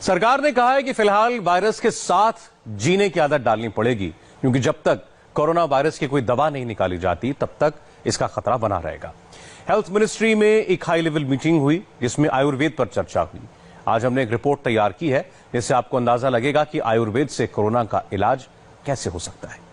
सरकार ने कहा है कि फिलहाल वायरस के साथ जीने की आदत डालनी पड़ेगी, क्योंकि जब तक कोरोना वायरस की कोई दवा नहीं निकाली जाती तब तक इसका खतरा बना रहेगा। हेल्थ मिनिस्ट्री में एक हाई लेवल मीटिंग हुई जिसमें आयुर्वेद पर चर्चा हुई। आज हमने एक रिपोर्ट तैयार की है जिससे आपको अंदाजा लगेगा कि आयुर्वेद से कोरोना का इलाज कैसे हो सकता है।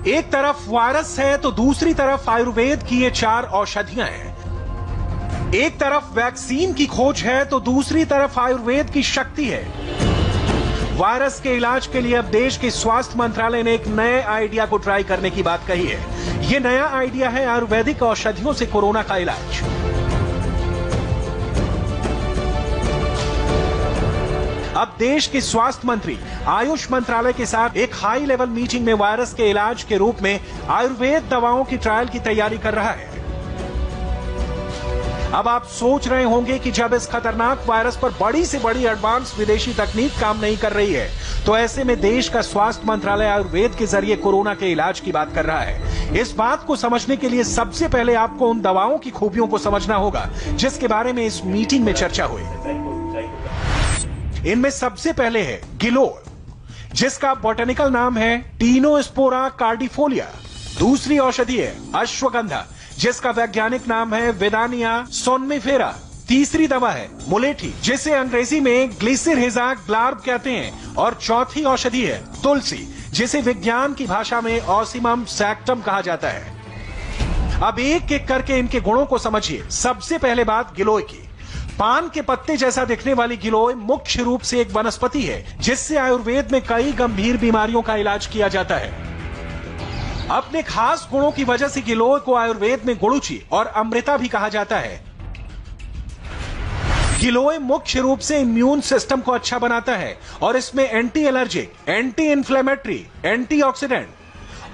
एक तरफ वायरस है तो दूसरी तरफ आयुर्वेद की ये 4 औषधियां हैं। एक तरफ वैक्सीन की खोज है तो दूसरी तरफ आयुर्वेद की शक्ति है। वायरस के इलाज के लिए अब देश के स्वास्थ्य मंत्रालय ने एक नए आइडिया को ट्राई करने की बात कही है। ये नया आइडिया है आयुर्वेदिक औषधियों से कोरोना का इलाज। अब देश के स्वास्थ्य मंत्री आयुष मंत्रालय के साथ एक हाई लेवल मीटिंग में वायरस के इलाज के रूप में आयुर्वेद दवाओं की ट्रायल की तैयारी कर रहा है। अब आप सोच रहे होंगे कि जब इस खतरनाक वायरस पर बड़ी से बड़ी एडवांस विदेशी तकनीक काम नहीं कर रही है तो ऐसे में देश का स्वास्थ्य मंत्रालय आयुर्वेद के जरिए कोरोना के इलाज की बात कर रहा है। इस बात को समझने के लिए सबसे पहले आपको उन दवाओं की खूबियों को समझना होगा जिसके बारे में इस मीटिंग में चर्चा हुई। इनमें सबसे पहले है गिलोय, जिसका बॉटनिकल नाम है टीनोस्पोरा कार्डिफोलिया। दूसरी औषधि है अश्वगंधा, जिसका वैज्ञानिक नाम है विदानिया सोनमिफेरा। तीसरी दवा है मुलेठी, जिसे अंग्रेजी में ग्लिसिरहिजा ग्लार्ब कहते हैं। और चौथी औषधि है तुलसी, जिसे विज्ञान की भाषा में ऑसिमम सैक्टम कहा जाता है। अब एक एक करके इनके गुणों को समझिए। सबसे पहले बात गिलोय की। पान के पत्ते जैसा दिखने वाली गिलोय मुख्य रूप से एक वनस्पति है जिससे आयुर्वेद में कई गंभीर बीमारियों का इलाज किया जाता है। अपने खास गुणों की वजह से गिलोय को आयुर्वेद में गुड़ुचि और अमृता भी कहा जाता है। गिलोय मुख्य रूप से इम्यून सिस्टम को अच्छा बनाता है और इसमें anti allergic, anti inflammatory, antioxidant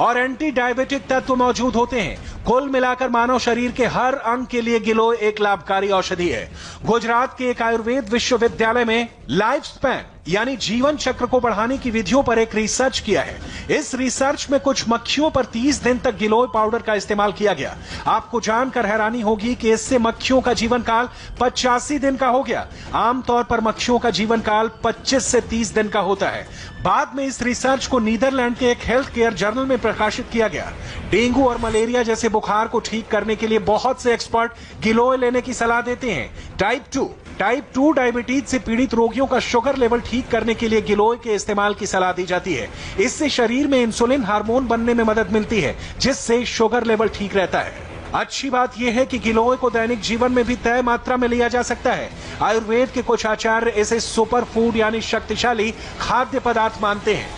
और एंटी डायबिटिक तत्व मौजूद होते हैं। कुल मिलाकर मानव शरीर के हर अंग के लिए गिलोय एक लाभकारी औषधि है। गुजरात के एक आयुर्वेद विश्वविद्यालय में लाइफ स्पैन यानी जीवन चक्र को बढ़ाने की विधियों पर एक रिसर्च किया है। इस रिसर्च में कुछ मक्खियों पर 30 दिन तक गिलोय पाउडर का इस्तेमाल किया गया। आपको जानकर हैरानी होगी कि इससे मक्खियों का जीवन काल 85 दिन का हो गया। आमतौर पर मक्खियों का जीवन काल 25 से 30 दिन का होता है। बाद में इस रिसर्च को नीदरलैंड के एक हेल्थ केयर जर्नल में प्रकाशित किया गया। डेंगू और मलेरिया जैसे बुखार को ठीक करने के लिए बहुत से एक्सपर्ट गिलोय लेने की सलाह देते हैं। टाइप 2 डायबिटीज से पीड़ित रोगियों का शुगर लेवल ठीक करने के लिए गिलोय के इस्तेमाल की सलाह दी जाती है। इससे शरीर में इंसुलिन हार्मोन बनने में मदद मिलती है जिससे शुगर लेवल ठीक रहता है। अच्छी बात यह है कि गिलोय को दैनिक जीवन में भी तय मात्रा में लिया जा सकता है। आयुर्वेद के कुछ आचार्य इसे सुपर फूड यानी शक्तिशाली खाद्य पदार्थ मानते हैं।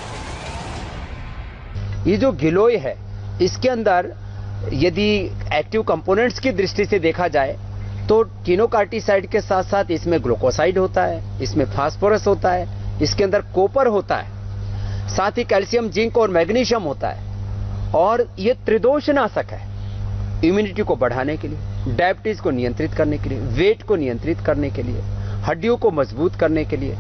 ये जो गिलोय है इसके अंदर यदि एक्टिव कंपोनेंट्स की दृष्टि से देखा जाए तो कीनोकार्टिसाइड के साथ साथ इसमें ग्लूकोसाइड होता है, इसमें फास्फोरस होता है, इसके अंदर कॉपर होता है, साथ ही कैल्शियम, जिंक और मैग्नीशियम होता है। और ये त्रिदोषनाशक है इम्यूनिटी को बढ़ाने के लिए, डायबिटीज को नियंत्रित करने के लिए, वेट को नियंत्रित करने के लिए, हड्डियों को मजबूत करने के लिए।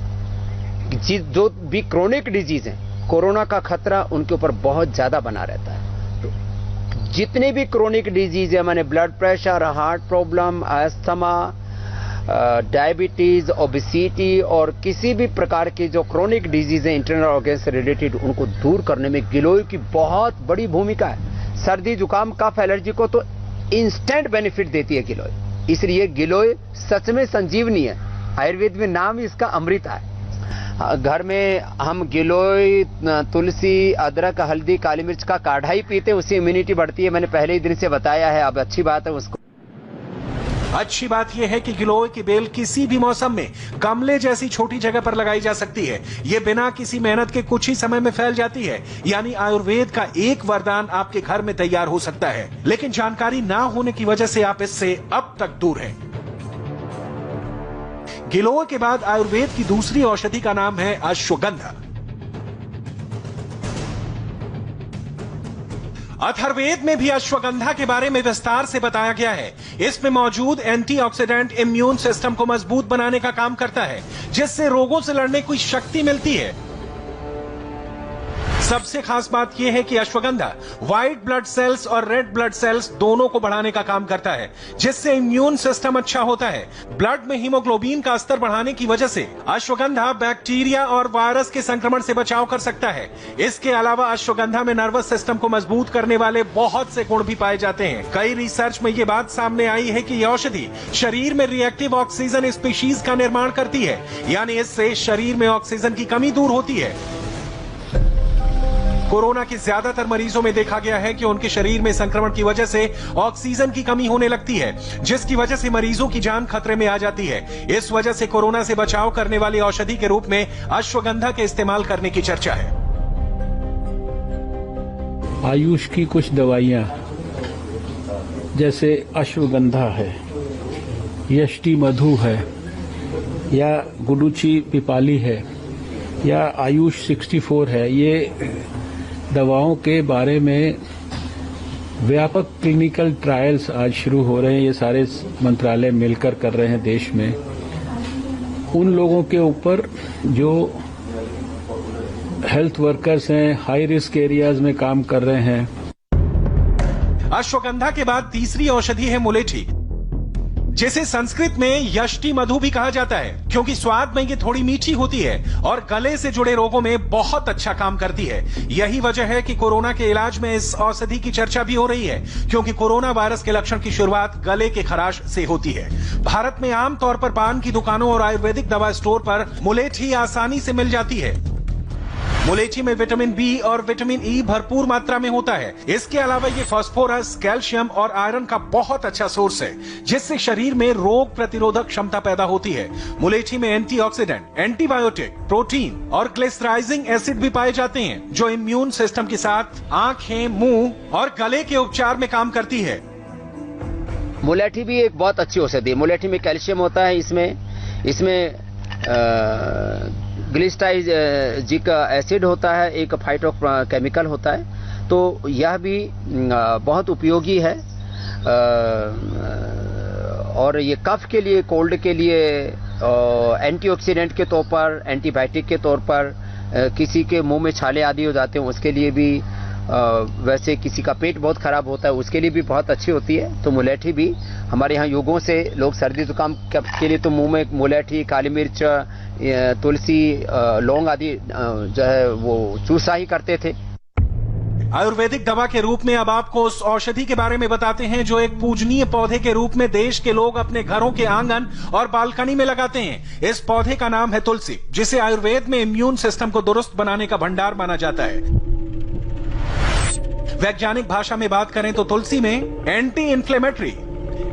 जो भी क्रोनिक डिजीज है कोरोना का खतरा उनके ऊपर बहुत ज्यादा बना रहता है। जितने भी क्रोनिक डिजीज है माने blood pressure, heart problem, asthma, diabetes, obesity और किसी भी प्रकार की जो क्रोनिक डिजीज है इंटरनल ऑर्गन से रिलेटेड उनको दूर करने में गिलोय की बहुत बड़ी भूमिका है। सर्दी जुकाम कफ एलर्जी को तो इंस्टेंट बेनिफिट देती है गिलोय। इसलिए गिलोय सच में संजीवनी है। आयुर्वेद में नाम इसका अमृता है। घर में हम गिलोय, तुलसी, अदरक, हल्दी, काली मिर्च का काढ़ा ही पीते, उससे इम्यूनिटी बढ़ती है। मैंने पहले ही दिन से बताया है। अब अच्छी बात है उसको। अच्छी बात यह है कि गिलोय की बेल किसी भी मौसम में गमले जैसी छोटी जगह पर लगाई जा सकती है। ये बिना किसी मेहनत के कुछ ही समय में फैल जाती है। यानी आयुर्वेद का एक वरदान आपके घर में तैयार हो सकता है। लेकिन जानकारी ना होने की वजह से आप इससे अब तक दूर हैं। गिलोय के बाद आयुर्वेद की दूसरी औषधि का नाम है अश्वगंधा। अथर्ववेद में भी अश्वगंधा के बारे में विस्तार से बताया गया है। इसमें मौजूद एंटीऑक्सीडेंट इम्यून सिस्टम को मजबूत बनाने का काम करता है, जिससे रोगों से लड़ने की शक्ति मिलती है। सबसे खास बात यह है कि अश्वगंधा व्हाइट ब्लड सेल्स और रेड ब्लड सेल्स दोनों को बढ़ाने का काम करता है, जिससे इम्यून सिस्टम अच्छा होता है। ब्लड में हीमोग्लोबिन का स्तर बढ़ाने की वजह से अश्वगंधा बैक्टीरिया और वायरस के संक्रमण से बचाव कर सकता है। इसके अलावा अश्वगंधा में नर्वस सिस्टम को मजबूत करने वाले बहुत से गुण भी पाए जाते हैं। कई रिसर्च में ये बात सामने आई है कि यह औषधि शरीर में रिएक्टिव ऑक्सीजन स्पीशीज का निर्माण करती है, यानी इससे शरीर में ऑक्सीजन की कमी दूर होती है। कोरोना के ज्यादातर मरीजों में देखा गया है कि उनके शरीर में संक्रमण की वजह से ऑक्सीजन की कमी होने लगती है, जिसकी वजह से मरीजों की जान खतरे में आ जाती है। इस वजह से कोरोना से बचाव करने वाली औषधि के रूप में अश्वगंधा के इस्तेमाल करने की चर्चा है। आयुष की कुछ दवाइयां जैसे अश्वगंधा है, यष्टि मधु है, या गुडुचि पिपाली है, या आयुष 64 है, ये दवाओं के बारे में व्यापक क्लिनिकल ट्रायल्स आज शुरू हो रहे हैं। ये सारे मंत्रालय मिलकर कर रहे हैं देश में, उन लोगों के ऊपर जो हेल्थ वर्कर्स हैं, हाई रिस्क एरियाज में काम कर रहे हैं। अश्वगंधा के बाद तीसरी औषधि है मुलेठी, जिसे संस्कृत में यष्टि मधु भी कहा जाता है, क्योंकि स्वाद में ये थोड़ी मीठी होती है और गले से जुड़े रोगों में बहुत अच्छा काम करती है। यही वजह है कि कोरोना के इलाज में इस औषधि की चर्चा भी हो रही है, क्योंकि कोरोना वायरस के लक्षण की शुरुआत गले के खराश से होती है। भारत में आमतौर पर पान की दुकानों और आयुर्वेदिक दवा स्टोर पर मुलेठी आसानी से मिल जाती है। मुलेठी में विटामिन बी और विटामिन ई भरपूर मात्रा में होता है। इसके अलावा ये फास्फोरस, कैल्शियम और आयरन का बहुत अच्छा सोर्स है, जिससे शरीर में रोग प्रतिरोधक क्षमता पैदा होती है। मुलेठी में एंटीऑक्सीडेंट, एंटीबायोटिक, प्रोटीन और ग्लिसराइजिंग एसिड भी पाए जाते हैं, जो इम्यून सिस्टम के साथ आंखें, मुंह और गले के उपचार में काम करती है। मुलेठी भी एक बहुत अच्छी औषधि है। मुलेठी में कैल्शियम होता है, इसमें ग्लिसराइजिक एसिड होता है, एक फाइटोकेमिकल होता है, तो यह भी बहुत उपयोगी है। और ये कफ के लिए, कोल्ड के लिए एंटीऑक्सीडेंट के तौर पर, एंटीबायोटिक के तौर पर, किसी के मुंह में छाले आदि हो जाते हैं उसके लिए भी, वैसे किसी का पेट बहुत खराब होता है उसके लिए भी बहुत अच्छी होती है। तो मुलेठी भी हमारे यहाँ योगों से लोग सर्दी जुकाम के लिए तो मुंह में मुलेठी, काली मिर्च, तुलसी, लौंग आदि जो है वो चूसा ही करते थे। आयुर्वेदिक दवा के रूप में अब आपको उस औषधि के बारे में बताते हैं जो एक पूजनीय पौधे के रूप में देश के लोग अपने घरों के आंगन और बालकनी में लगाते हैं। इस पौधे का नाम है तुलसी, जिसे आयुर्वेद में इम्यून सिस्टम को दुरुस्त बनाने का भंडार माना जाता है। वैज्ञानिक भाषा में बात करें तो तुलसी में एंटी इंफ्लेमेटरी,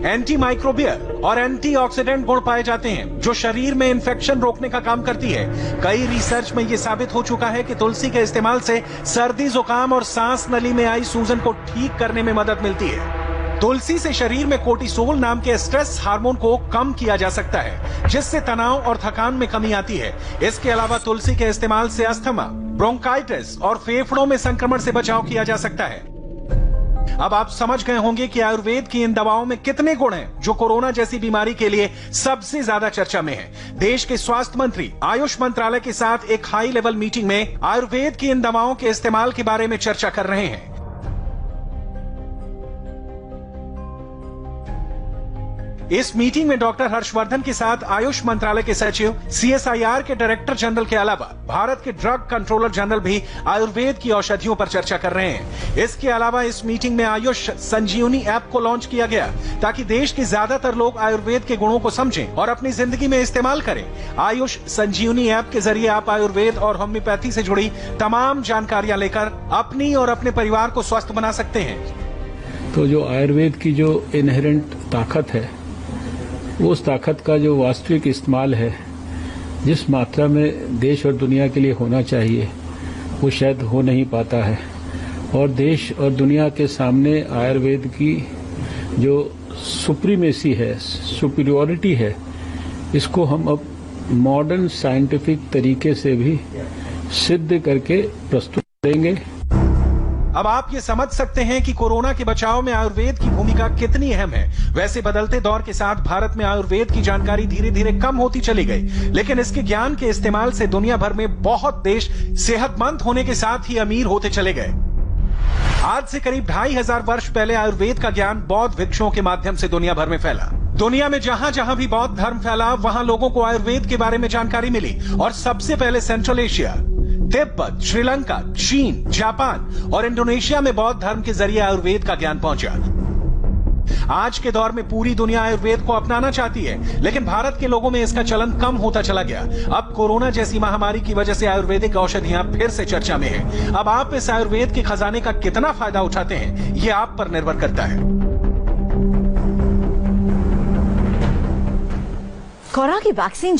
एंटी माइक्रोबियल और एंटीऑक्सीडेंट गुण पाए जाते हैं, जो शरीर में इन्फेक्शन रोकने का काम करती है। कई रिसर्च में यह साबित हो चुका है कि तुलसी के इस्तेमाल से सर्दी, जुकाम और सांस नली में आई सूजन को ठीक करने में मदद मिलती है। तुलसी से शरीर में कोर्टिसोल नाम के स्ट्रेस हार्मोन को कम किया जा सकता है, जिससे तनाव और थकान में कमी आती है। इसके अलावा तुलसी के इस्तेमाल से अस्थमा, ब्रोंकाइटिस और फेफड़ों में संक्रमण से बचाव किया जा सकता है। अब आप समझ गए होंगे कि आयुर्वेद की इन दवाओं में कितने गुण हैं, जो कोरोना जैसी बीमारी के लिए सबसे ज्यादा चर्चा में है। देश के स्वास्थ्य मंत्री आयुष मंत्रालय के साथ एक हाई लेवल मीटिंग में आयुर्वेद की इन दवाओं के इस्तेमाल के बारे में चर्चा कर रहे हैं। इस मीटिंग में डॉक्टर हर्षवर्धन के साथ आयुष मंत्रालय के सचिव, CSIR के डायरेक्टर जनरल के अलावा भारत के ड्रग कंट्रोलर जनरल भी आयुर्वेद की औषधियों पर चर्चा कर रहे हैं। इसके अलावा इस मीटिंग में आयुष संजीवनी ऐप को लॉन्च किया गया, ताकि देश के ज्यादातर लोग आयुर्वेद के गुणों को समझें और अपनी जिंदगी में इस्तेमाल करें। आयुष संजीवनी ऐप के जरिए आप आयुर्वेद और होम्योपैथी से जुड़ी तमाम जानकारियां लेकर अपनी और अपने परिवार को स्वस्थ बना सकते हैं। तो जो आयुर्वेद की जो इनहेरेंट ताकत है, उस ताकत का जो वास्तविक इस्तेमाल है, जिस मात्रा में देश और दुनिया के लिए होना चाहिए, वो शायद हो नहीं पाता है। और देश और दुनिया के सामने आयुर्वेद की जो सुप्रीमेसी है, सुपीरियॉरिटी है, इसको हम अब मॉडर्न साइंटिफिक तरीके से भी सिद्ध करके प्रस्तुत करेंगे। अब आप ये समझ सकते हैं कि कोरोना के बचाव में आयुर्वेद की भूमिका कितनी अहम है। वैसे बदलते दौर के साथ भारत में आयुर्वेद की जानकारी धीरे धीरे कम होती चली गई, लेकिन इसके ज्ञान के इस्तेमाल से दुनिया भर में बहुत देश सेहतमंद होने के साथ ही अमीर होते चले गए। आज से करीब 2500 वर्ष पहले आयुर्वेद का ज्ञान बौद्ध भिक्षुओं के माध्यम से दुनिया भर में फैला। दुनिया में जहां जहां भी बौद्ध धर्म फैला, वहां लोगों को आयुर्वेद के बारे में जानकारी मिली और सबसे पहले सेंट्रल एशिया, तिब्बत, श्रीलंका, चीन, जापान और इंडोनेशिया में बौद्ध धर्म के जरिए आयुर्वेद का ज्ञान पहुंचा। आज के दौर में पूरी दुनिया आयुर्वेद को अपनाना चाहती है, लेकिन भारत के लोगों में इसका चलन कम होता चला गया। अब कोरोना जैसी महामारी की वजह से आयुर्वेदिक औषधियां फिर से चर्चा में हैं। अब आप इस आयुर्वेद के खजाने का कितना फायदा उठाते हैं, ये आप पर निर्भर करता है। कोरोना की वैक्सीन